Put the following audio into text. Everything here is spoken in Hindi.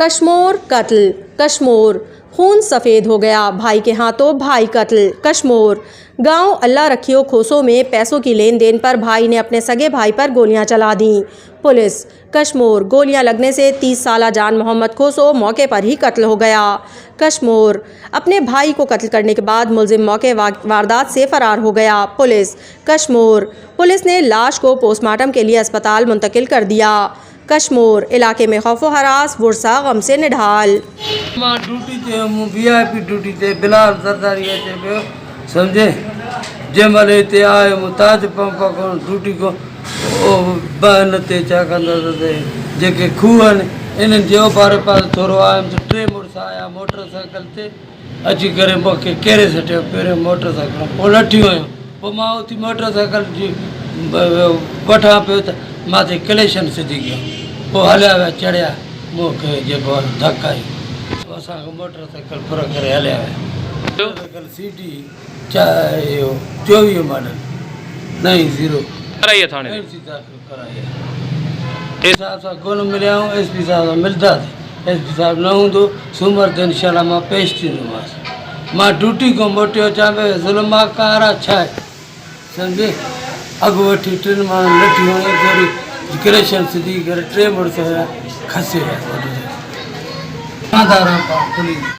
कश्मोर कत्ल। कश्मोर खून सफ़ेद हो गया, भाई के हाथों भाई कत्ल। कश्मोर गांव अल्लाह रखियो खोसों में पैसों की लेन देन पर भाई ने अपने सगे भाई पर गोलियां चला दी। पुलिस कश्मोर गोलियां लगने से 30 साला जान मोहम्मद खोसो मौके पर ही कत्ल हो गया। कश्मोर अपने भाई को कत्ल करने के बाद मुलजिम मौके वारदात से फरार हो गया। पुलिस कश्मोर पुलिस ने लाश को पोस्टमार्टम के लिए अस्पताल मुंतकिल कर दिया। कश्मोर इलाके में खौफो हरास वर्षा गम से निढाल। ड्यूटी ते वीआईपी ड्यूटी ते बिलाल सरदारी अचे पियो समझे जंहिं महिल हिते आयो मुताज पंप को ड्यूटी को बहन ते छा कंदो जेके खूह आहिनि इन्हनि जे ओपारे पासे थोरो आयुमि त 3 मुड़ुस आया मोटरसाइकिल ते अची करे मूंखे केरे छॾियो पहिरियों मोटरसाइकिल पोइ लठी वियो पोइ मां उथी मोटरसाइकिल जी वठां पियो त माथे कलेक्शन सिधी कयो पोइ हलिया विया चढ़िया मूंखे जेको धक आई असांखे मोटरसाइकिल पूरा करे हलिया विया। मोटरसाइकिल CD 24 मॉडल 90 कराइए थाने कराई हिसाब सां कोन मिलिया आहियूं SP साहब सां मिलंदासीं SP साहब न हूंदो सूमर ते इंशाल्लाह मां पेश थींदोमांसि। मां ड्यूटी खां मोटियो अचां पियो ज़ुल्मा कारा छा आहे सम्झे अॻु वठी 3 माण्हू लठी वञे थोरी क्रेशन सिधी करे 3 मुड़ुस हुया खसे विया पुलिस